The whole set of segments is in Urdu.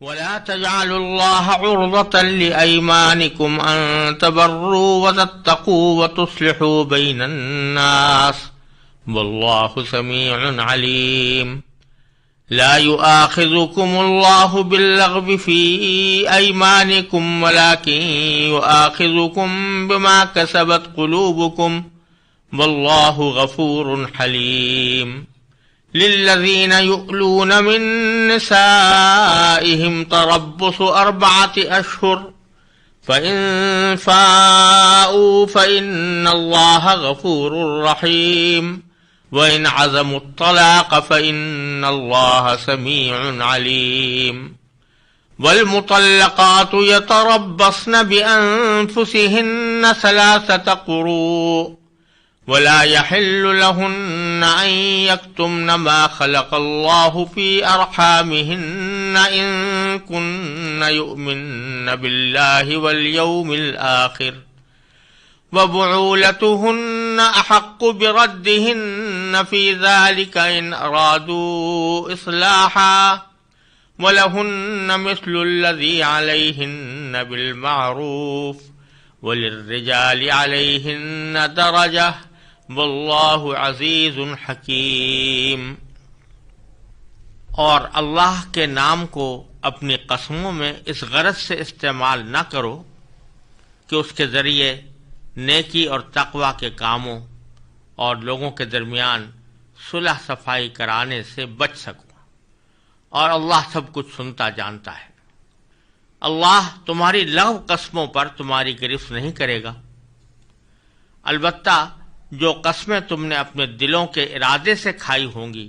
ولا تجعلوا الله عرضة لأيمانكم أن تبروا وتتقوا وتصلحوا بين الناس والله سميع عليم لا يؤاخذكم الله باللغو في أيمانكم ولكن يؤاخذكم بما كسبت قلوبكم والله غفور حليم للذين يؤلون من نسائهم تربص 4 أشهر فإن فاءوا فإن الله غفور رحيم وإن عزموا الطلاق فإن الله سميع عليم والمطلقات يتربصن بأنفسهن 3 قروء ولا يحل لهن أن يكتمن ما خلق الله في أرحامهن إن كن يؤمن بالله واليوم الآخر وبعولتهن أحق بردهن في ذلك إن أرادوا إصلاحا ولهن مثل الذي عليهن بالمعروف وللرجال عليهن درجة واللہ عزیز حکیم۔ اور اللہ کے نام کو اپنی قسموں میں اس غرض سے استعمال نہ کرو کہ اس کے ذریعے نیکی اور تقوی کے کاموں اور لوگوں کے درمیان صلح صفائی کرانے سے بچ سکو، اور اللہ سب کچھ سنتا جانتا ہے۔ اللہ تمہاری لغو قسموں پر تمہاری گرفت نہیں کرے گا، البتہ جو قسمیں تم نے اپنے دلوں کے ارادے سے کھائی ہوں گی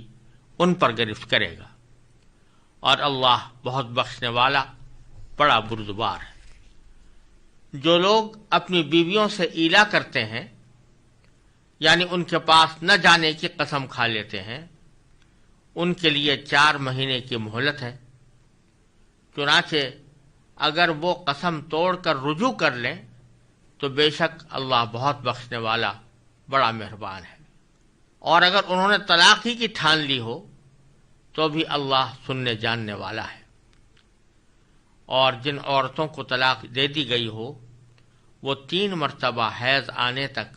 ان پر گرفت کرے گا، اور اللہ بہت بخشنے والا بڑا بردبار ہے۔ جو لوگ اپنی بیویوں سے ایلا کرتے ہیں، یعنی ان کے پاس نہ جانے کی قسم کھا لیتے ہیں، ان کے لیے 4 مہینے کی مہلت ہے۔ چنانچہ اگر وہ قسم توڑ کر رجوع کر لیں تو بے شک اللہ بہت بخشنے والا بڑا مہربان ہے، اور اگر انہوں نے طلاق ہی کی ٹھان لی ہو تو بھی اللہ سننے جاننے والا ہے۔ اور جن عورتوں کو طلاق دے دی گئی ہو وہ 3 مرتبہ حیض آنے تک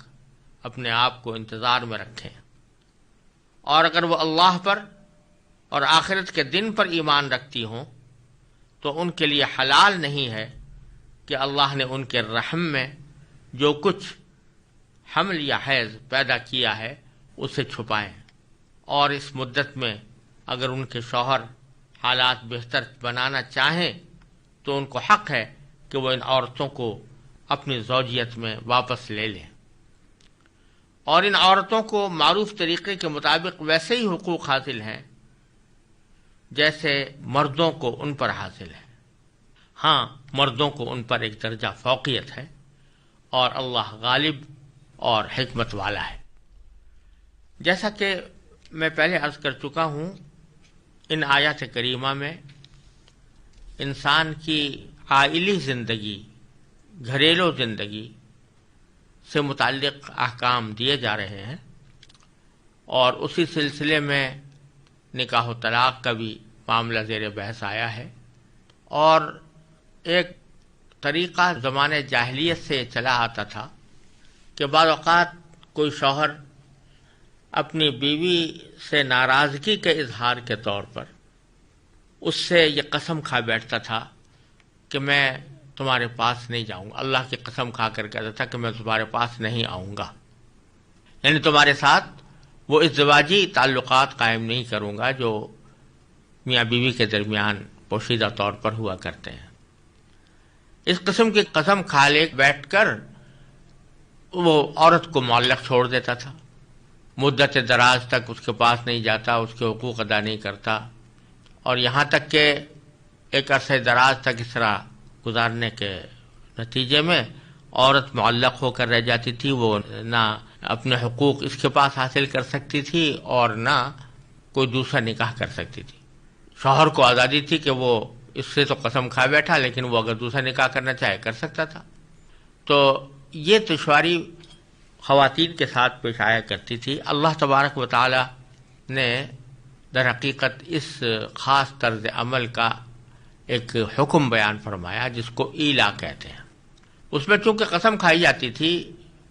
اپنے آپ کو انتظار میں رکھیں، اور اگر وہ اللہ پر اور آخرت کے دن پر ایمان رکھتی ہوں تو ان کے لیے حلال نہیں ہے کہ اللہ نے ان کے رحم میں جو کچھ حمل یا حیض پیدا کیا ہے اسے چھپائیں، اور اس مدت میں اگر ان کے شوہر حالات بہتر بنانا چاہیں تو ان کو حق ہے کہ وہ ان عورتوں کو اپنی زوجیت میں واپس لے لیں، اور ان عورتوں کو معروف طریقے کے مطابق ویسے ہی حقوق حاصل ہیں جیسے مردوں کو ان پر حاصل ہے۔ ہاں، مردوں کو ان پر ایک درجہ فوقیت ہے، اور اللہ غالب اور حکمت والا ہے۔ جیسا کہ میں پہلے عرض کر چکا ہوں، ان آیات کریمہ میں انسان کی عائلی زندگی، گھریلو زندگی سے متعلق احکام دیے جا رہے ہیں، اور اسی سلسلے میں نکاح و طلاق کا بھی معاملہ زیر بحث آیا ہے۔ اور ایک طریقہ زمانے جاہلیت سے چلا آتا تھا کہ بعض اوقات کوئی شوہر اپنی بیوی سے ناراضگی کے اظہار کے طور پر اس سے یہ قسم کھا بیٹھتا تھا کہ میں تمہارے پاس نہیں جاؤں گا، اللہ کی قسم کھا کر کہتا تھا کہ میں تمہارے پاس نہیں آؤں گا، یعنی تمہارے ساتھ وہ ازدواجی تعلقات قائم نہیں کروں گا جو میاں بیوی کے درمیان پوشیدہ طور پر ہوا کرتے ہیں۔ اس قسم کی قسم کھا لے بیٹھ کر وہ عورت کو معلق چھوڑ دیتا تھا، مدت دراز تک اس کے پاس نہیں جاتا، اس کے حقوق ادا نہیں کرتا، اور یہاں تک کہ ایک عرصے دراز تک اس طرح گزارنے کے نتیجے میں عورت معلق ہو کر رہ جاتی تھی۔ وہ نہ اپنے حقوق اس کے پاس حاصل کر سکتی تھی اور نہ کوئی دوسرا نکاح کر سکتی تھی۔ شوہر کو آزادی تھی کہ وہ اس سے تو قسم کھا بیٹھا، لیکن وہ اگر دوسرا نکاح کرنا چاہے کر سکتا تھا۔ تو یہ دشواری خواتین کے ساتھ پیش آیا کرتی تھی۔ اللہ تبارک و تعالی نے در حقیقت اس خاص طرز عمل کا ایک حکم بیان فرمایا جس کو ایلا کہتے ہیں۔ اس میں چونکہ قسم کھائی جاتی تھی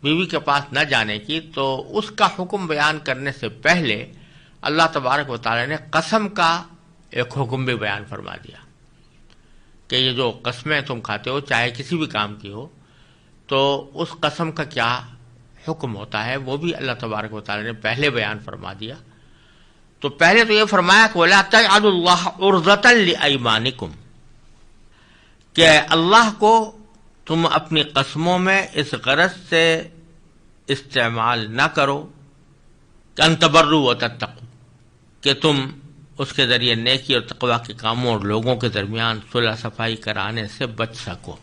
بیوی کے پاس نہ جانے کی، تو اس کا حکم بیان کرنے سے پہلے اللہ تبارک و تعالی نے قسم کا ایک حکم بھی بیان فرما دیا کہ یہ جو قسمیں تم کھاتے ہو چاہے کسی بھی کام کی ہو، تو اس قسم کا کیا حکم ہوتا ہے وہ بھی اللہ تبارک و تعالی نے پہلے بیان فرما دیا۔ تو پہلے تو یہ فرمایا کہ وَلَا تَجْعَلُوا اللَّهَ عُرْضَةً لِأَيْمَانِكُمْ، کہ اللہ کو تم اپنی قسموں میں اس غرض سے استعمال نہ کرو کہ ان تبروا وتتقوا، کہ تم اس کے ذریعے نیکی اور تقوی کے کاموں اور لوگوں کے درمیان صلح صفائی کرانے سے بچ سکو۔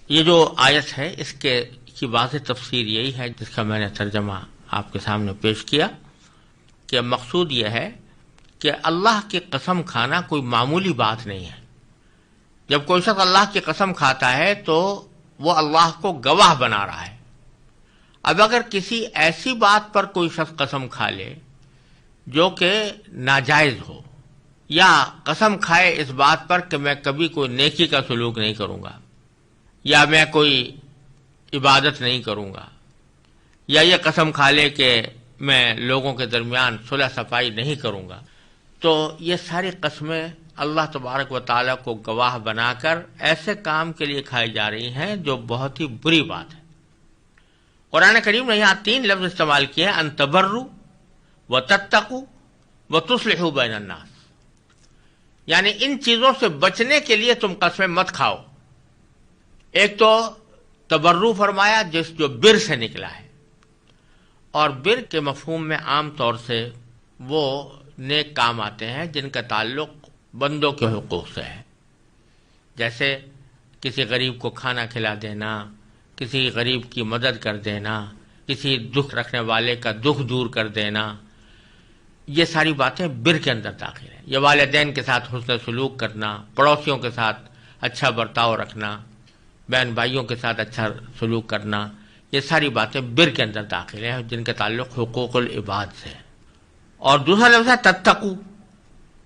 یہ جو آیت ہے اس کی واضح تفسیر یہی ہے جس کا میں نے ترجمہ آپ کے سامنے پیش کیا، کہ مقصود یہ ہے کہ اللہ کی قسم کھانا کوئی معمولی بات نہیں ہے۔ جب کوئی شخص اللہ کی قسم کھاتا ہے تو وہ اللہ کو گواہ بنا رہا ہے۔ اب اگر کسی ایسی بات پر کوئی شخص قسم کھا لے جو کہ ناجائز ہو، یا قسم کھائے اس بات پر کہ میں کبھی کوئی نیکی کا سلوک نہیں کروں گا، یا میں کوئی عبادت نہیں کروں گا، یا یہ قسم کھا لے کہ میں لوگوں کے درمیان صلح صفائی نہیں کروں گا، تو یہ ساری قسمیں اللہ تبارک و تعالیٰ کو گواہ بنا کر ایسے کام کے لیے کھائی جا رہی ہیں جو بہت ہی بری بات ہے۔ قرآن کریم نے یہاں 3 لفظ استعمال کیے ہیں، ان تبروا وتتقوا وتصلحوا بین الناس، یعنی ان چیزوں سے بچنے کے لیے تم قسمیں مت کھاؤ۔ ایک تو تبرو فرمایا جو بر سے نکلا ہے، اور بر کے مفہوم میں عام طور سے وہ نیک کام آتے ہیں جن کا تعلق بندوں کے حقوق سے ہے، جیسے کسی غریب کو کھانا کھلا دینا، کسی غریب کی مدد کر دینا، کسی دکھ رکھنے والے کا دکھ دور کر دینا، یہ ساری باتیں بر کے اندر داخل ہیں۔ یہ والدین کے ساتھ حسن سلوک کرنا، پڑوسیوں کے ساتھ اچھا برتاؤ رکھنا، بہن بھائیوں کے ساتھ اچھا سلوک کرنا، یہ ساری باتیں بر کے اندر داخل ہیں جن کا تعلق حقوق العباد سے ہے۔ اور دوسرا لفظ ہے تتقوا،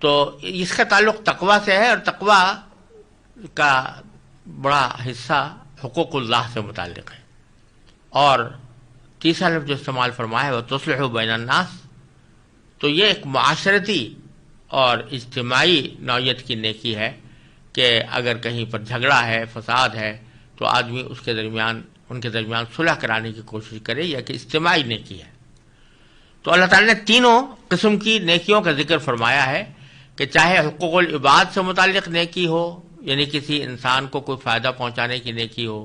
تو اس کا تعلق تقوی سے ہے، اور تقوی کا بڑا حصہ حقوق اللہ سے متعلق ہے۔ اور تیسرا لفظ جو استعمال فرمایا ہے وہ تصلحوا بین الناس، تو یہ ایک معاشرتی اور اجتماعی نوعیت کی نیکی ہے کہ اگر کہیں پر جھگڑا ہے، فساد ہے، تو آدمی ان کے درمیان صلح کرانے کی کوشش کرے، یا کہ اجتماعی نیکی ہے۔ تو اللہ تعالیٰ نے تینوں قسم کی نیکیوں کا ذکر فرمایا ہے، کہ چاہے حقوق العباد سے متعلق نیکی ہو، یعنی کسی انسان کو کوئی فائدہ پہنچانے کی نیکی ہو،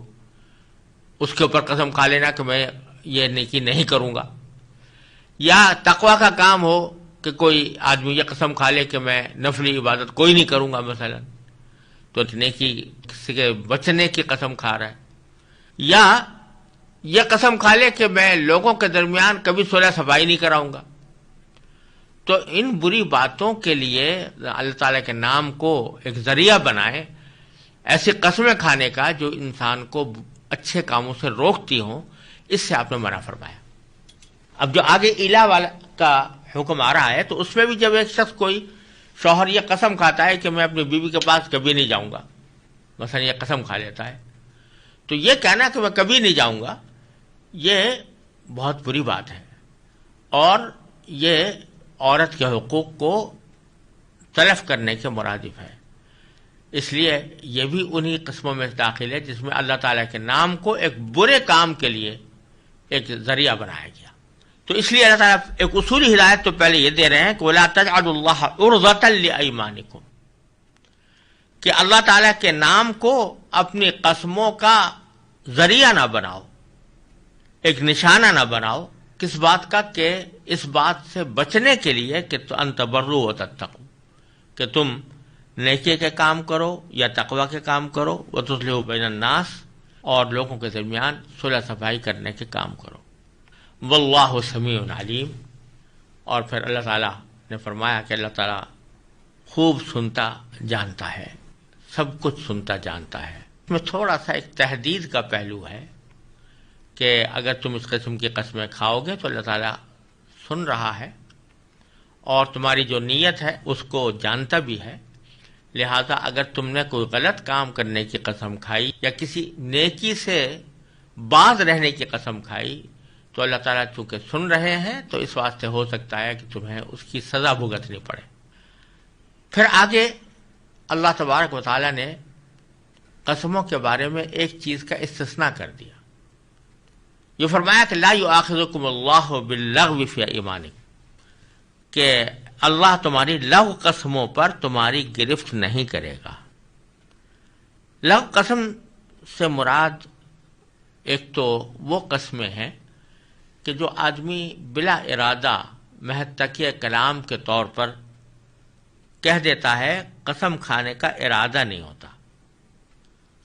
اس کے اوپر قسم کھا لینا کہ میں یہ نیکی نہیں کروں گا، یا تقوی کا کام ہو کہ کوئی آدمی یہ قسم کھا لے کہ میں نفلی عبادت کوئی نہیں کروں گا مثلا، تو نیکی کسی کے بچنے کی قسم کھا رہا ہے، یا یہ قسم کھا لے کہ میں لوگوں کے درمیان کبھی صلح صفائی نہیں کراؤں گا۔ تو ان بری باتوں کے لیے اللہ تعالیٰ کے نام کو ایک ذریعہ بنائے ایسی قسمیں کھانے کا جو انسان کو اچھے کاموں سے روکتی ہوں، اس سے آپ نے منع فرمایا۔ اب جو آگے الہ والا کا حکم آ رہا ہے، تو اس میں بھی جب ایک شخص کوئی شوہر یہ قسم کھاتا ہے کہ میں اپنی بیوی کے پاس کبھی نہیں جاؤں گا، مثلا یہ قسم کھا لیتا ہے، تو یہ کہنا کہ میں کبھی نہیں جاؤں گا یہ بہت بری بات ہے، اور یہ عورت کے حقوق کو تلف کرنے کے مرادف ہے۔ اس لیے یہ بھی انہی قسموں میں داخل ہے جس میں اللہ تعالیٰ کے نام کو ایک برے کام کے لیے ایک ذریعہ بنایا گیا۔ تو اس لیے اللہ تعالیٰ ایک اصولی ہدایت تو پہلے یہ دے رہے ہیں کہ وَلَا تَجْعَلُوا اللَّهَ عُرْضَةً لِأَيْمَانِكُمْ، کہ اللہ تعالیٰ کے نام کو اپنی قسموں کا ذریعہ نہ بناؤ، ایک نشانہ نہ بناؤ، کس بات کا؟ کہ اس بات سے بچنے کے لیے کہ ان تبروا وتتقوا، کہ تم نیکی کے کام کرو یا تقوی کے کام کرو، وتصلحوا بین الناس، اور لوگوں کے درمیان صلح صفائی کرنے کے کام کرو۔ واللہ سمیع علیم، اور پھر اللہ تعالیٰ نے فرمایا کہ اللہ تعالیٰ خوب سنتا جانتا ہے، سب کچھ سنتا جانتا ہے۔ اس میں تھوڑا سا ایک تحدید کا پہلو ہے کہ اگر تم اس قسم کی قسمیں کھاؤ گے تو اللہ تعالیٰ سن رہا ہے، اور تمہاری جو نیت ہے اس کو جانتا بھی ہے، لہذا اگر تم نے کوئی غلط کام کرنے کی قسم کھائی یا کسی نیکی سے باز رہنے کی قسم کھائی تو اللہ تعالیٰ چونکہ سن رہے ہیں تو اس واسطے ہو سکتا ہے کہ تمہیں اس کی سزا بھگتنی پڑے۔ پھر آگے اللہ تبارک و تعالیٰ نے قسموں کے بارے میں ایک چیز کا استثناء کر دیا۔ یہ فرمایا کہ لا یؤاخذکم اللہ باللغو فی ایمانکم، کہ اللہ تمہاری لغو قسموں پر تمہاری گرفت نہیں کرے گا۔ لغو قسم سے مراد ایک تو وہ قسمیں ہیں کہ جو آدمی بلا ارادہ محض تکیہ کلام کے طور پر کہہ دیتا ہے، قسم کھانے کا ارادہ نہیں ہوتا۔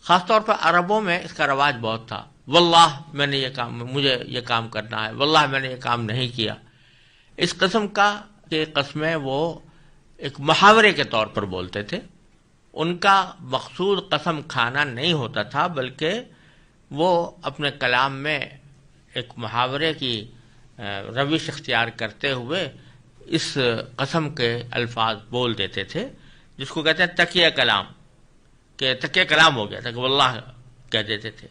خاص طور پر عربوں میں اس کا رواج بہت تھا، واللہ میں نے یہ کام، مجھے یہ کام کرنا ہے، واللہ میں نے یہ کام نہیں کیا۔ اس قسم کا قسمیں وہ ایک محاورے کے طور پر بولتے تھے، ان کا مقصود قسم کھانا نہیں ہوتا تھا، بلکہ وہ اپنے کلام میں ایک محاورے کی روش اختیار کرتے ہوئے اس قسم کے الفاظ بول دیتے تھے، جس کو کہتے ہیں تکیہ کلام، کہ تکیہ کلام ہو گیا تھا کہ واللہ کہہ دیتے تھے۔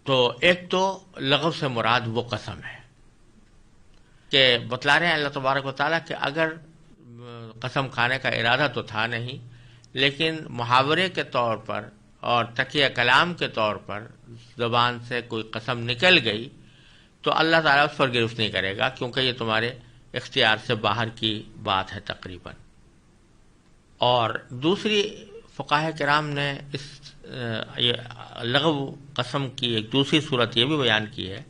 تو ایک تو لغو سے مراد وہ قسم ہے کہ بتلا رہے ہیں اللہ تبارک و تعالیٰ کہ اگر قسم کھانے کا ارادہ تو تھا نہیں، لیکن محاورے کے طور پر اور تکیہ کلام کے طور پر زبان سے کوئی قسم نکل گئی تو اللہ تعالیٰ اس پر گرفت نہیں کرے گا، کیونکہ یہ تمہارے اختیار سے باہر کی بات ہے تقریباً۔ اور دوسری فقہاء کرام نے اس لغو قسم کی ایک دوسری صورت یہ بھی بیان کی ہے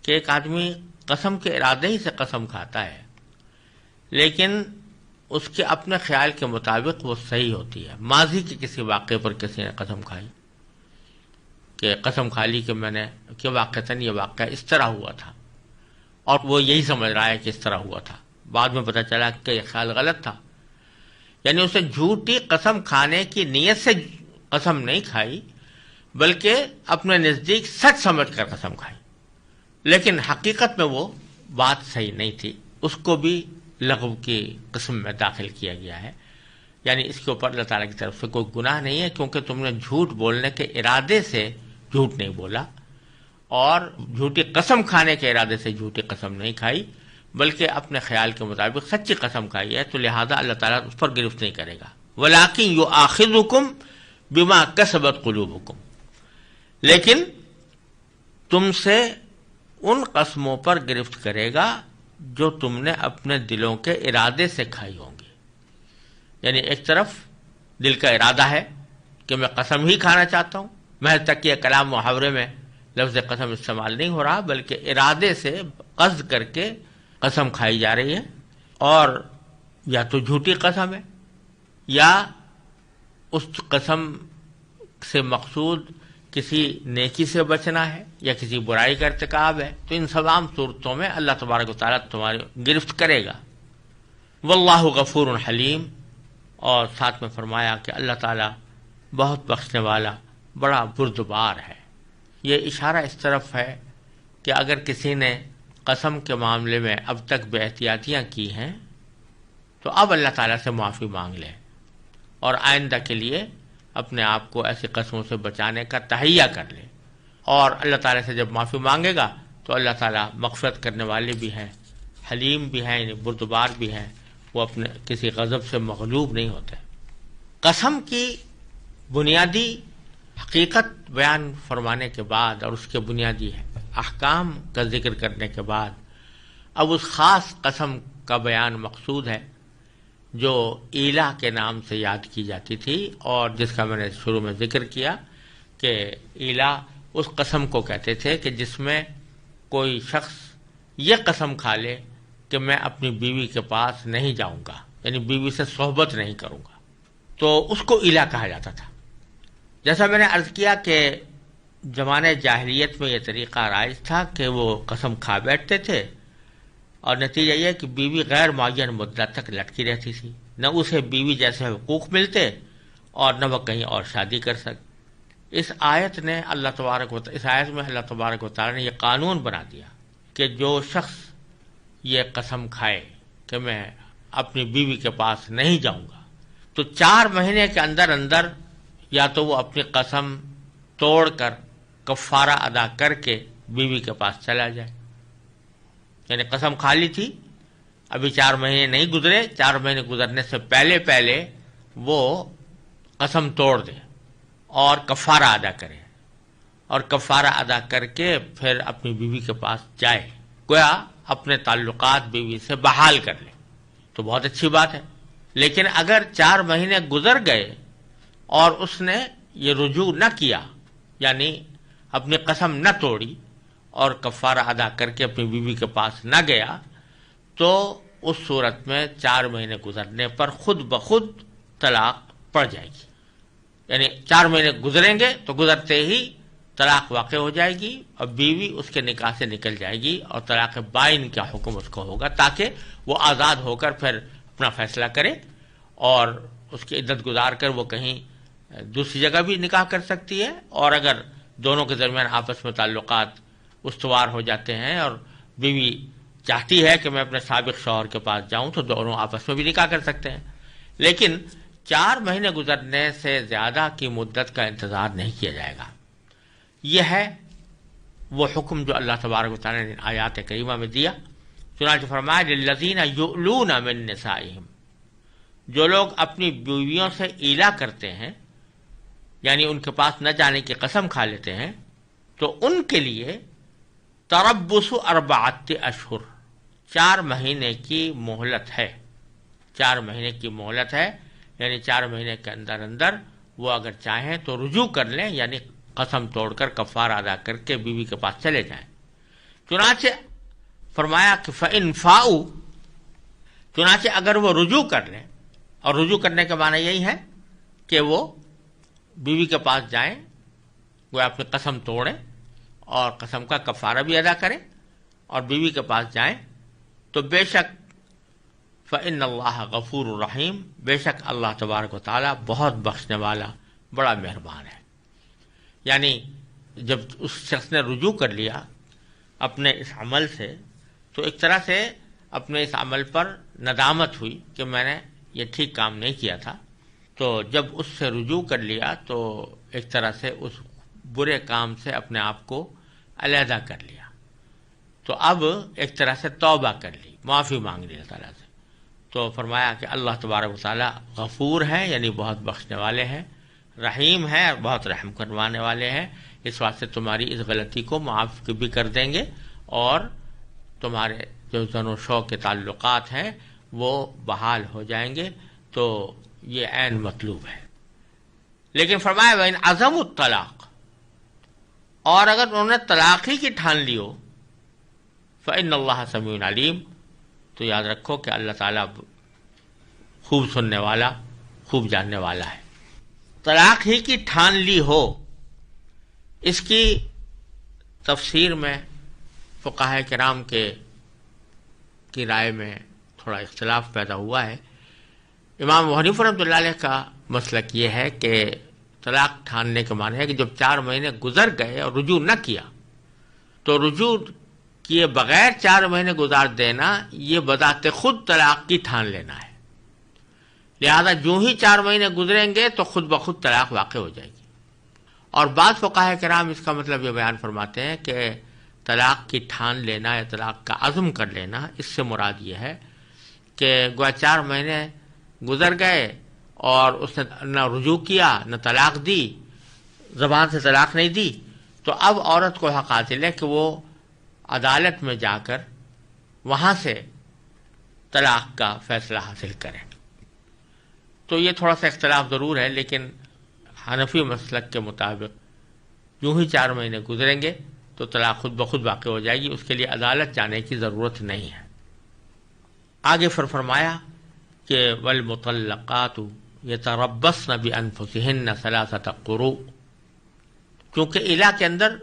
کہ ایک آدمی قسم کے ارادے ہی سے قسم کھاتا ہے، لیکن اس کے اپنے خیال کے مطابق وہ صحیح ہوتی ہے۔ ماضی کے کسی واقعے پر کسی نے قسم کھائی کہ قسم کھا لی کہ میں نے کہ واقعتاً یہ واقعہ اس طرح ہوا تھا، اور وہ یہی سمجھ رہا ہے کہ اس طرح ہوا تھا، بعد میں پتہ چلا کہ یہ خیال غلط تھا۔ یعنی اسے جھوٹی قسم کھانے کی نیت سے قسم نہیں کھائی، بلکہ اپنے نزدیک سچ سمجھ کر قسم کھائی، لیکن حقیقت میں وہ بات صحیح نہیں تھی، اس کو بھی لغو کی قسم میں داخل کیا گیا ہے۔ یعنی اس کے اوپر اللہ تعالیٰ کی طرف سے کوئی گناہ نہیں ہے، کیونکہ تم نے جھوٹ بولنے کے ارادے سے جھوٹ نہیں بولا، اور جھوٹی قسم کھانے کے ارادے سے جھوٹی قسم نہیں کھائی، بلکہ اپنے خیال کے مطابق سچی قسم کھائی ہے، تو لہذا اللہ تعالیٰ اس پر گرفت نہیں کرے گا۔ وَلَٰكِن يُؤَاخِذُكُم بِمَا كَسَبَتْ قُلُوبُكُم، لیکن تم سے ان قسموں پر گرفت کرے گا جو تم نے اپنے دلوں کے ارادے سے کھائی ہوں گی۔ یعنی ایک طرف دل کا ارادہ ہے کہ میں قسم ہی کھانا چاہتا ہوں، محض تکیہ کلام محاورے میں لفظ قسم استعمال نہیں ہو رہا، بلکہ ارادے سے قصد کر کے قسم کھائی جا رہی ہے، اور یا تو جھوٹی قسم ہے یا اس قسم سے مقصود کسی نیکی سے بچنا ہے یا کسی برائی کا ارتکاب ہے، تو ان تمام صورتوں میں اللہ تبارک و تعالیٰ تمہاری گرفت کرے گا۔ واللہ غفور حلیم، اور ساتھ میں فرمایا کہ اللہ تعالیٰ بہت بخشنے والا، بڑا بردبار ہے۔ یہ اشارہ اس طرف ہے کہ اگر کسی نے قسم کے معاملے میں اب تک بے احتیاطیاں کی ہیں تو اب اللہ تعالیٰ سے معافی مانگ لے، اور آئندہ کے لیے اپنے آپ کو ایسی قسموں سے بچانے کا تہیہ کر لے، اور اللہ تعالیٰ سے جب معافی مانگے گا تو اللہ تعالیٰ مغفرت کرنے والے بھی ہیں، حلیم بھی ہیں، یعنی بردبار بھی ہیں، وہ اپنے کسی غضب سے مغلوب نہیں ہوتے۔ قسم کی بنیادی حقیقت بیان فرمانے کے بعد اور اس کے بنیادی احکام کا ذکر کرنے کے بعد اب اس خاص قسم کا بیان مقصود ہے جو ایلا کے نام سے یاد کی جاتی تھی، اور جس کا میں نے شروع میں ذکر کیا کہ ایلا اس قسم کو کہتے تھے کہ جس میں کوئی شخص یہ قسم کھا لے کہ میں اپنی بیوی کے پاس نہیں جاؤں گا، یعنی بیوی سے صحبت نہیں کروں گا، تو اس کو ایلا کہا جاتا تھا۔ جیسا میں نے عرض کیا کہ زمانے جاہلیت میں یہ طریقہ رائج تھا کہ وہ قسم کھا بیٹھتے تھے، اور نتیجہ یہ کہ بیوی غیر معین مدت تک لٹکی رہتی تھی، نہ اسے بیوی جیسے حقوق ملتے اور نہ وہ کہیں اور شادی کر سکتے۔ اس آیت میں اللہ تبارک و تعالیٰ نے یہ قانون بنا دیا کہ جو شخص یہ قسم کھائے کہ میں اپنی بیوی کے پاس نہیں جاؤں گا، تو 4 مہینے کے اندر اندر یا تو وہ اپنی قسم توڑ کر کفارہ ادا کر کے بیوی کے پاس چلا جائے، یعنی قسم کھا لی تھی، ابھی 4 مہینے نہیں گزرے، 4 مہینے گزرنے سے پہلے پہلے وہ قسم توڑ دے اور کفارہ ادا کرے، اور کفارہ ادا کر کے پھر اپنی بیوی کے پاس جائے، گویا اپنے تعلقات بیوی سے بحال کر لے، تو بہت اچھی بات ہے۔ لیکن اگر 4 مہینے گزر گئے اور اس نے یہ رجوع نہ کیا، یعنی اپنی قسم نہ توڑی اور کفارہ ادا کر کے اپنی بیوی کے پاس نہ گیا، تو اس صورت میں 4 مہینے گزرنے پر خود بخود طلاق پڑ جائے گی، یعنی 4 مہینے گزریں گے تو گزرتے ہی طلاق واقع ہو جائے گی اور بیوی اس کے نکاح سے نکل جائے گی اور طلاق بائن کا حکم اس کو ہوگا، تاکہ وہ آزاد ہو کر پھر اپنا فیصلہ کرے اور اس کی عدت گزار کر وہ کہیں دوسری جگہ بھی نکاح کر سکتی ہے، اور اگر دونوں کے درمیان آپس میں تعلقات استوار ہو جاتے ہیں اور بیوی چاہتی ہے کہ میں اپنے سابق شوہر کے پاس جاؤں تو دونوں آپس میں بھی نکاح کر سکتے ہیں، لیکن 4 مہینے گزرنے سے زیادہ کی مدت کا انتظار نہیں کیا جائے گا۔ یہ ہے وہ حکم جو اللہ تبارک و تعالیٰ نے آیات کریمہ میں دیا۔ چنانچہ فرمایا للذین یؤلون من نسائہم، جو لوگ اپنی بیویوں سے ایلا کرتے ہیں، یعنی ان کے پاس نہ جانے کی قسم کھا لیتے ہیں، تو ان کے لیے تربص 4 اشہر، 4 مہینے کی مہلت ہے، 4 مہینے کی مہلت ہے، یعنی 4 مہینے کے اندر اندر وہ اگر چاہیں تو رجوع کر لیں، یعنی قسم توڑ کر کفارہ ادا کر کے بیوی کے پاس چلے جائیں۔ چنانچہ فرمایا کہ فَإِنْ فَاؤُوا، چنانچہ اگر وہ رجوع کر لیں، اور رجوع کرنے کا معنی یہی ہے کہ وہ بیوی کے پاس جائیں، وہ اپنی قسم توڑیں اور قسم کا کفارہ بھی ادا کریں اور بیوی کے پاس جائیں، تو بے شک فَإِنَّ اللَّهَ غَفُورٌ رَحِيمٌ، بے شک اللہ تبارک و تعالیٰ بہت بخشنے والا بڑا مہربان ہے۔ یعنی جب اس شخص نے رجوع کر لیا اپنے اس عمل سے، تو ایک طرح سے اپنے اس عمل پر ندامت ہوئی کہ میں نے یہ ٹھیک کام نہیں کیا تھا، تو جب اس سے رجوع کر لیا تو ایک طرح سے اس برے کام سے اپنے آپ کو علیحدہ کر لیا، تو اب ایک طرح سے توبہ کر لی، معافی مانگ لی اللہ تعالیٰ سے۔ تو فرمایا کہ اللہ تبارک و تعالیٰ غفور ہے، یعنی بہت بخشنے والے ہیں، رحیم ہے، بہت رحم کروانے والے ہیں، اس واسطے تمہاری اس غلطی کو معاف بھی کر دیں گے اور تمہارے جو زن و شوق کے تعلقات ہیں وہ بحال ہو جائیں گے، تو یہ عین مطلوب ہے۔ لیکن فرمایا وَإِنْ عَزَمُوا الطَّلَاقَ، اور اگر انہوں نے طلاق ہی کی ٹھان لی ہو، فَإِنَّ اللَّهَ سَمِيعٌ عَلِيمٌ، تو یاد رکھو کہ اللہ تعالیٰ خوب سننے والا، خوب جاننے والا ہے۔ طلاق ہی کی ٹھان لی ہو، اس کی تفسیر میں فقہاء کرام کی رائے میں تھوڑا اختلاف پیدا ہوا ہے۔ امام ابو حنیفہ رحمۃ اللہ علیہ کا مسلک یہ ہے کہ طلاق ٹھاننے کے معنی ہے کہ جب 4 مہینے گزر گئے اور رجوع نہ کیا، تو رجوع کیے بغیر 4 مہینے گزار دینا یہ بذات خود طلاق کی ٹھان لینا ہے، لہذا جو ہی 4 مہینے گزریں گے تو خود بخود طلاق واقع ہو جائے گی۔ اور بعض فقہاء کرام اس کا مطلب یہ بیان فرماتے ہیں کہ طلاق کی ٹھان لینا یا طلاق کا عزم کر لینا، اس سے مراد یہ ہے کہ گویا 4 مہینے گزر گئے اور اس نے نہ رجوع کیا نہ طلاق دی، زبان سے طلاق نہیں دی، تو اب عورت کو حق حاصل ہے کہ وہ عدالت میں جا کر وہاں سے طلاق کا فیصلہ حاصل کرے۔ تو یہ تھوڑا سا اختلاف ضرور ہے، لیکن حنفی مسلک کے مطابق یوں ہی 4 مہینے گزریں گے تو طلاق خود بخود واقع ہو جائے گی، اس کے لیے عدالت جانے کی ضرورت نہیں ہے۔ آگے فرمایا کہ والمطلقات یتربصن بانفسہن 3 قروء، کیونکہ الا کے اندر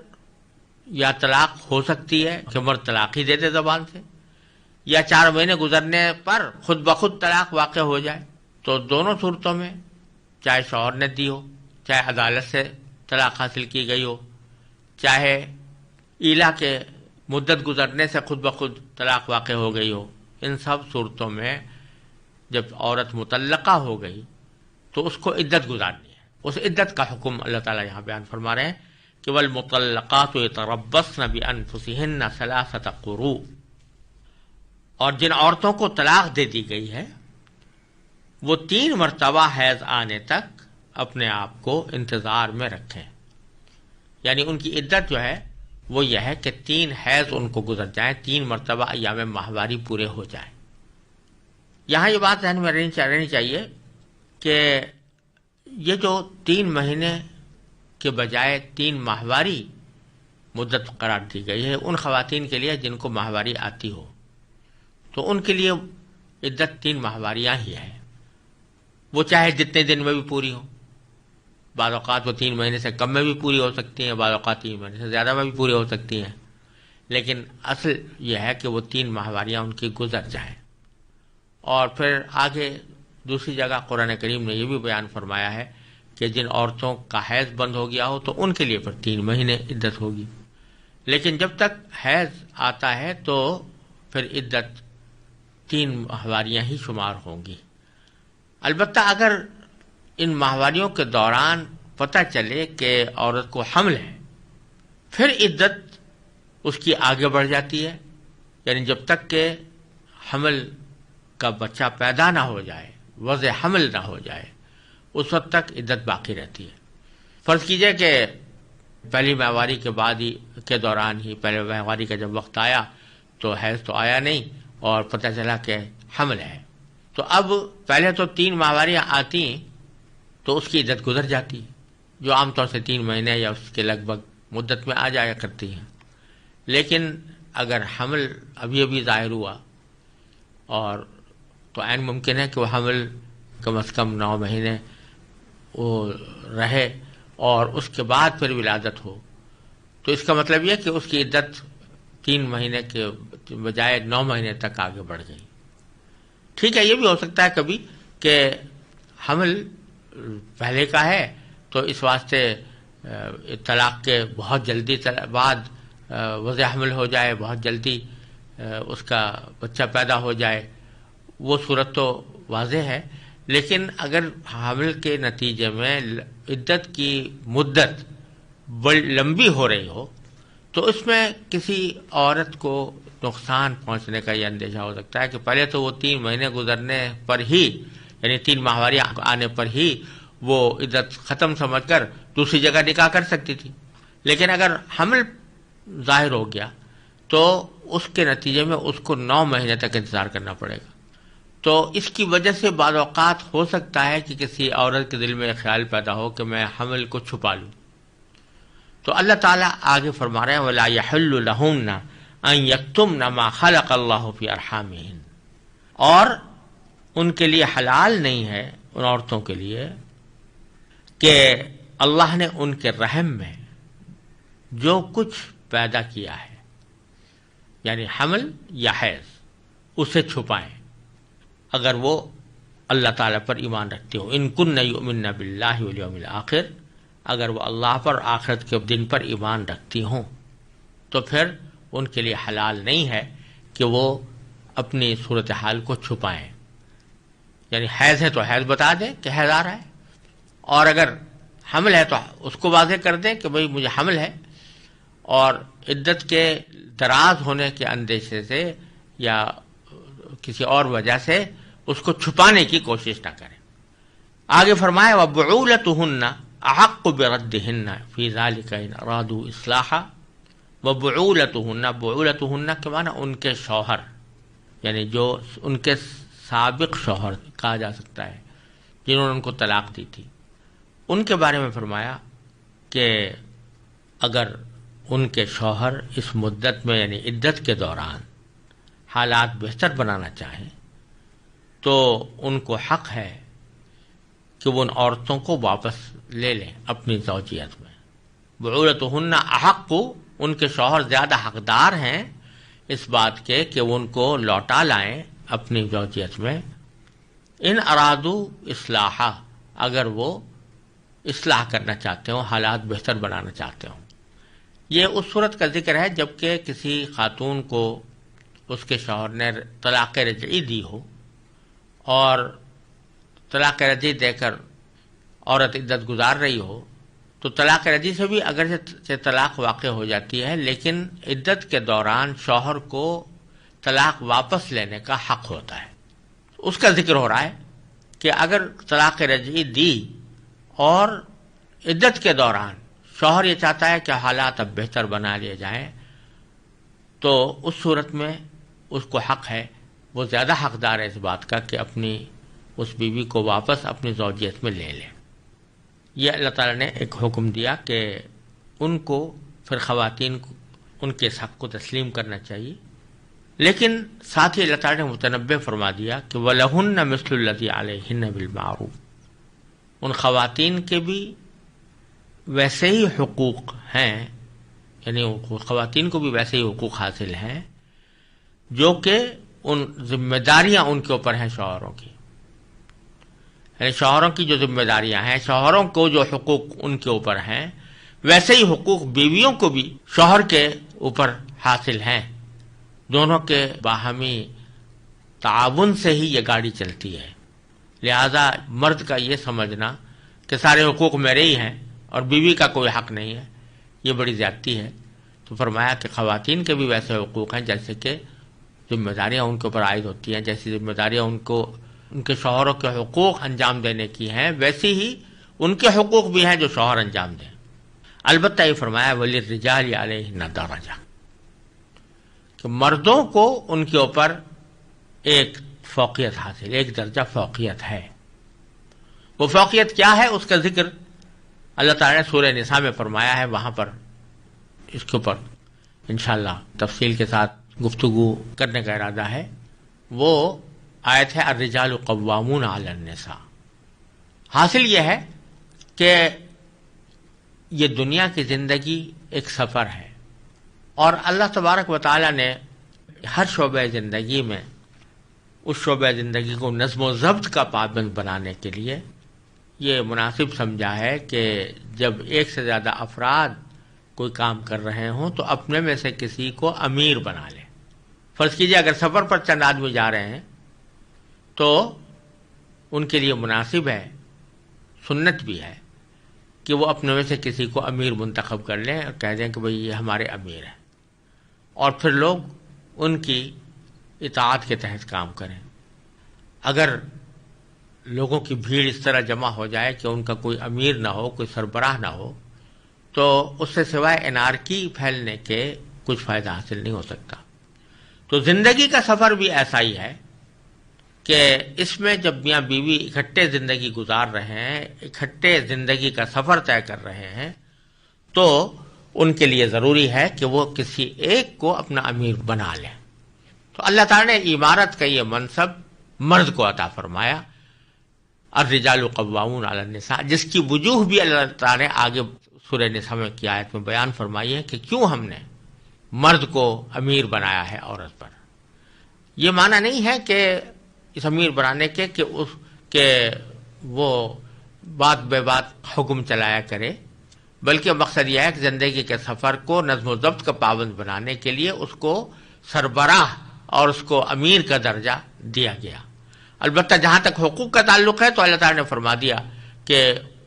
یا طلاق ہو سکتی ہے کہ مرد طلاق ہی دے دے زبان سے، یا 4 مہینے گزرنے پر خود بخود طلاق واقع ہو جائے، تو دونوں صورتوں میں چاہے شوہر نے دی ہو، چاہے عدالت سے طلاق حاصل کی گئی ہو، چاہے ایلا کے مدت گزرنے سے خود بخود طلاق واقع ہو گئی ہو، ان سب صورتوں میں جب عورت مطلقہ ہو گئی تو اس کو عدت گزارنی ہے. اس عدت کا حکم اللہ تعالیٰ یہاں بیان فرما رہے ہیں کہ والمطلقات یتربصن بانفسہن ثلاثۃ قروء، اور جن عورتوں کو طلاق دے دی گئی ہے وہ 3 مرتبہ حیض آنے تک اپنے آپ کو انتظار میں رکھیں. یعنی ان کی عدت جو ہے وہ یہ ہے کہ 3 حیض ان کو گزر جائیں، 3 مرتبہ ایام ماہواری پورے ہو جائیں. یہاں یہ بات ذہن میں رہنی چاہیے کہ یہ جو 3 مہینے کے بجائے 3 ماہواری مدت قرار دی گئی ہے ان خواتین کے لیے جن کو ماہواری آتی ہو، تو ان کے لیے عدت 3 ماہواریاں ہی ہیں. وہ چاہے جتنے دن میں بھی پوری ہو، بعض اوقات وہ 3 مہینے سے کم میں بھی پوری ہو سکتی ہیں، بعض اوقات 3 مہینے سے زیادہ میں بھی پوری ہو سکتی ہیں، لیکن اصل یہ ہے کہ وہ 3 ماہواریاں ان کی گزر جائیں. اور پھر آگے دوسری جگہ قرآن کریم نے یہ بھی بیان فرمایا ہے کہ جن عورتوں کا حیض بند ہو گیا ہو تو ان کے لیے پھر 3 مہینے عدت ہوگی، لیکن جب تک حیض آتا ہے تو پھر عدت 3 ماہواریاں ہی شمار ہوں گی. البتہ اگر ان ماہواریوں کے دوران پتہ چلے کہ عورت کو حمل ہے پھر عدت اس کی آگے بڑھ جاتی ہے. یعنی جب تک کہ حمل کا بچہ پیدا نہ ہو جائے، وضع حمل نہ ہو جائے، اس وقت تک عدت باقی رہتی ہے. فرض کیجئے کہ پہلی ماہواری کے بعد ہی کے دوران ہی پہلے ماہواری کا جب وقت آیا تو حیض تو آیا نہیں اور پتہ چلا کہ حمل ہے، تو اب پہلے تو 3 ماہواریاں آتی ہیں تو اس کی عدت گزر جاتی ہے، جو عام طور سے 3 مہینے یا اس کے لگ بھگ مدت میں آ جایا کرتی ہیں. لیکن اگر حمل ابھی ابھی ظاہر ہوا اور تو عین ممکن ہے کہ وہ حمل کم از کم 9 مہینے وہ رہے اور اس کے بعد پھر ولادت ہو، تو اس کا مطلب یہ کہ اس کی عدت 3 مہینے کے بجائے 9 مہینے تک آگے بڑھ گئی. ٹھیک ہے، یہ بھی ہو سکتا ہے کبھی کہ حمل پہلے کا ہے تو اس واسطے طلاق کے بہت جلدی بعد وضع حمل ہو جائے، بہت جلدی اس کا بچہ پیدا ہو جائے، وہ صورت تو واضح ہے. لیکن اگر حمل کے نتیجے میں عدت کی مدت بڑی لمبی ہو رہی ہو تو اس میں کسی عورت کو نقصان پہنچنے کا یہ اندیشہ ہو سکتا ہے کہ پہلے تو وہ 3 مہینے گزرنے پر ہی، یعنی 3 ماہواری آنے پر ہی وہ عدت ختم سمجھ کر دوسری جگہ نکاح کر سکتی تھی، لیکن اگر حمل ظاہر ہو گیا تو اس کے نتیجے میں اس کو 9 مہینے تک انتظار کرنا پڑے گا. تو اس کی وجہ سے بعض اوقات ہو سکتا ہے کہ کسی عورت کے دل میں خیال پیدا ہو کہ میں حمل کو چھپا لوں. تو اللہ تعالیٰ آگے فرما رہے ہیں وَلَا يَحِلُّ لَهُنَّ أَن يَكْتُمْنَ مَا خَلَقَ اللَّهُ فِي أَرْحَامِهِنَّ، اور ان کے لیے حلال نہیں ہے، ان عورتوں کے لیے، کہ اللہ نے ان کے رحم میں جو کچھ پیدا کیا ہے، یعنی حمل یا حیض، اسے چھپائیں اگر وہ اللہ تعالیٰ پر ایمان رکھتے ہو. ان کن یؤمن باللہ والیوم الآخر، اگر وہ اللہ پر آخرت کے دن پر ایمان رکھتی ہوں تو پھر ان کے لیے حلال نہیں ہے کہ وہ اپنی صورتحال کو چھپائیں. یعنی حیض ہے تو حیض بتا دیں کہ حیض آ رہا ہے، اور اگر حمل ہے تو اس کو واضح کر دیں کہ بھئی مجھے حمل ہے، اور عدت کے دراز ہونے کے اندیشے سے یا کسی اور وجہ سے اس کو چھپانے کی کوشش نہ کریں. آگے فرمایا وَبُعُولَتُهُنَّ أَحَقُّ بِرَدِّهِنَّ فِي ذَلِكَ إِنْ أَرَادُوا إِصْلَاحًا. وَبُعُولَتُهُنَّ، بُعُولَتُهُنَّ کے معنی ان کے شوہر، یعنی جو ان کے سابق شوہر کہا جا سکتا ہے جنہوں نے ان کو طلاق دی تھی، ان کے بارے میں فرمایا کہ اگر ان کے شوہر اس مدت میں یعنی عدت کے دوران حالات بہتر بنانا چاہیں تو ان کو حق ہے کہ وہ ان عورتوں کو واپس لے لیں اپنی زوجیت میں. بعولتہن احق، ان کے شوہر زیادہ حقدار ہیں اس بات کے کہ وہ ان کو لوٹا لائیں اپنی زوجیت میں. ان ارادو اصلاحا، اگر وہ اصلاح کرنا چاہتے ہوں، حالات بہتر بنانا چاہتے ہوں. یہ اس صورت کا ذکر ہے جبکہ کسی خاتون کو اس کے شوہر نے طلاق رجعی دی ہو، اور طلاق رجعی دے کر عورت عدت گزار رہی ہو تو طلاق رجعی سے بھی اگرچہ طلاق واقع ہو جاتی ہے، لیکن عدت کے دوران شوہر کو طلاق واپس لینے کا حق ہوتا ہے۔ اس کا ذکر ہو رہا ہے کہ اگر طلاق رجعی دی اور عدت کے دوران شوہر یہ چاہتا ہے کہ حالات اب بہتر بنا لیے جائیں، تو اس صورت میں اس کو حق ہے، وہ زیادہ حقدار ہے اس بات کا کہ اپنی اس بیوی کو واپس اپنی زوجیت میں لے لے۔ یہ اللہ تعالیٰ نے ایک حکم دیا کہ ان کو پھر خواتین کو ان کے اس حق کو تسلیم کرنا چاہیے، لیکن ساتھ ہی اللہ تعالیٰ نے متنبہ فرما دیا کہ وَلَهُنَّ مِثْلُ الَّذِي عَلَيْهِنَّ بِالْمَعْرُوفِ، ان خواتین کے بھی ویسے ہی حقوق ہیں، یعنی خواتین کو بھی ویسے ہی حقوق حاصل ہیں جو کہ ان ذمہ داریاں ان کے اوپر ہیں شوہروں کی، یعنی شوہروں کی جو ذمہ داریاں ہیں، شوہروں کو جو حقوق ان کے اوپر ہیں، ویسے ہی حقوق بیویوں کو بھی شوہر کے اوپر حاصل ہیں۔ دونوں کے باہمی تعاون سے ہی یہ گاڑی چلتی ہے، لہذا مرد کا یہ سمجھنا کہ سارے حقوق میرے ہی ہیں اور بیوی کا کوئی حق نہیں ہے، یہ بڑی زیادتی ہے۔ تو فرمایا کہ خواتین کے بھی ویسے حقوق ہیں جیسے کہ ذمہ داریاں ان کے اوپر عائد ہوتی ہیں، جیسی ذمہ داریاں ان کو ان کے شوہروں کے حقوق انجام دینے کی ہیں، ویسی ہی ان کے حقوق بھی ہیں جو شوہر انجام دیں۔ البتہ یہ فرمایا وَلِلرِّجَالِ عَلَيْهِنَّ دَرَجَةٌ، کہ مردوں کو ان کے اوپر ایک فوقیت حاصل، ایک درجہ فوقیت ہے۔ وہ فوقیت کیا ہے اس کا ذکر اللہ تعالیٰ نے سورہ نساء میں فرمایا ہے، وہاں پر اس کے اوپر انشاءاللہ تفصیل کے ساتھ گفتگو کرنے کا ارادہ ہے۔ وہ آیت ہے الرجال قوامون علی النساء۔ حاصل یہ ہے کہ یہ دنیا کی زندگی ایک سفر ہے، اور اللہ تبارک و تعالیٰ نے ہر شعبہ زندگی میں اس شعبہ زندگی کو نظم و ضبط کا پابند بنانے کے لیے یہ مناسب سمجھا ہے کہ جب ایک سے زیادہ افراد کوئی کام کر رہے ہوں تو اپنے میں سے کسی کو امیر بنا لیں۔ فرض کیجئے اگر سفر پر چند آدمی جا رہے ہیں تو ان کے لیے مناسب ہے، سنت بھی ہے کہ وہ اپنے میں سے کسی کو امیر منتخب کر لیں اور کہہ دیں کہ بھئی یہ ہمارے امیر ہیں، اور پھر لوگ ان کی اطاعت کے تحت کام کریں۔ اگر لوگوں کی بھیڑ اس طرح جمع ہو جائے کہ ان کا کوئی امیر نہ ہو، کوئی سربراہ نہ ہو، تو اس سے سوائے انارکی پھیلنے کے کچھ فائدہ حاصل نہیں ہو سکتا۔ تو زندگی کا سفر بھی ایسا ہی ہے کہ اس میں جب میاں بیوی اکٹھے زندگی گزار رہے ہیں، اکٹھے زندگی کا سفر طے کر رہے ہیں، تو ان کے لیے ضروری ہے کہ وہ کسی ایک کو اپنا امیر بنا لیں۔ تو اللہ تعالیٰ نے امارت کا یہ منصب مرد کو عطا فرمایا، الرجال قوامون علی النساء، جس کی وجوہ بھی اللہ تعالیٰ نے آگے سورہ نساء کی آیت میں بیان فرمائی ہے کہ کیوں ہم نے مرد کو امیر بنایا ہے عورت پر۔ یہ معنی نہیں ہے کہ اس امیر بنانے کے کہ وہ بات بے بات حکم چلایا کرے، بلکہ مقصد یہ ہے کہ زندگی کے سفر کو نظم و ضبط کا پابند بنانے کے لیے اس کو سربراہ اور اس کو امیر کا درجہ دیا گیا۔ البتہ جہاں تک حقوق کا تعلق ہے تو اللہ تعالیٰ نے فرما دیا کہ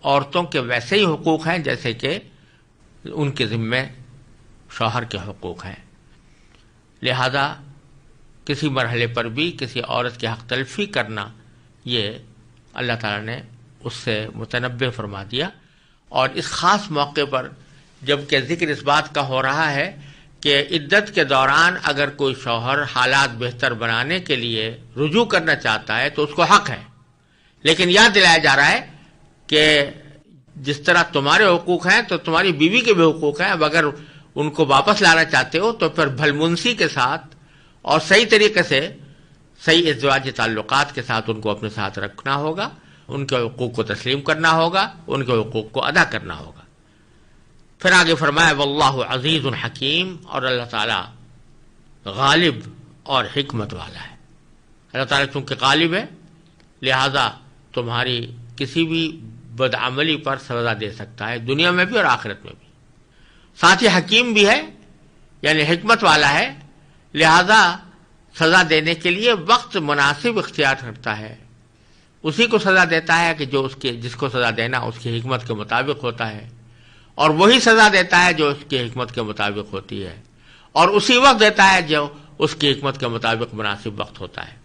عورتوں کے ویسے ہی حقوق ہیں جیسے کہ ان کے ذمے شوہر کے حقوق ہیں، لہذا کسی مرحلے پر بھی کسی عورت کے حق تلفی کرنا یہ اللہ تعالیٰ نے اس سے متنبہ فرما دیا۔ اور اس خاص موقع پر جب کہ ذکر اس بات کا ہو رہا ہے کہ عدت کے دوران اگر کوئی شوہر حالات بہتر بنانے کے لیے رجوع کرنا چاہتا ہے تو اس کو حق ہے، لیکن یاد دلایا جا رہا ہے کہ جس طرح تمہارے حقوق ہیں تو تمہاری بیوی کے بھی حقوق ہیں۔ اب اگر ان کو واپس لانا چاہتے ہو تو پھر بھلمنسی کے ساتھ اور صحیح طریقے سے صحیح ازدواجی تعلقات کے ساتھ ان کو اپنے ساتھ رکھنا ہوگا، ان کے حقوق کو تسلیم کرنا ہوگا، ان کے حقوق کو ادا کرنا ہوگا۔ پھر آگے فرمایا واللہ عزیز حکیم، اور اللہ تعالیٰ غالب اور حکمت والا ہے۔ اللہ تعالیٰ چونکہ غالب ہے لہذا تمہاری کسی بھی بدعملی پر سزا دے سکتا ہے، دنیا میں بھی اور آخرت میں بھی۔ ساتھ ہی حکیم بھی ہے، یعنی حکمت والا ہے، لہذا سزا دینے کے لیے وقت مناسب اختیار کرتا ہے۔ اسی کو سزا دیتا ہے کہ جو جس کو سزا دینا اس کی حکمت کے مطابق ہوتا ہے، اور وہی سزا دیتا ہے جو اس کی حکمت کے مطابق ہوتی ہے، اور اسی وقت دیتا ہے جو اس کی حکمت کے مطابق مناسب وقت ہوتا ہے۔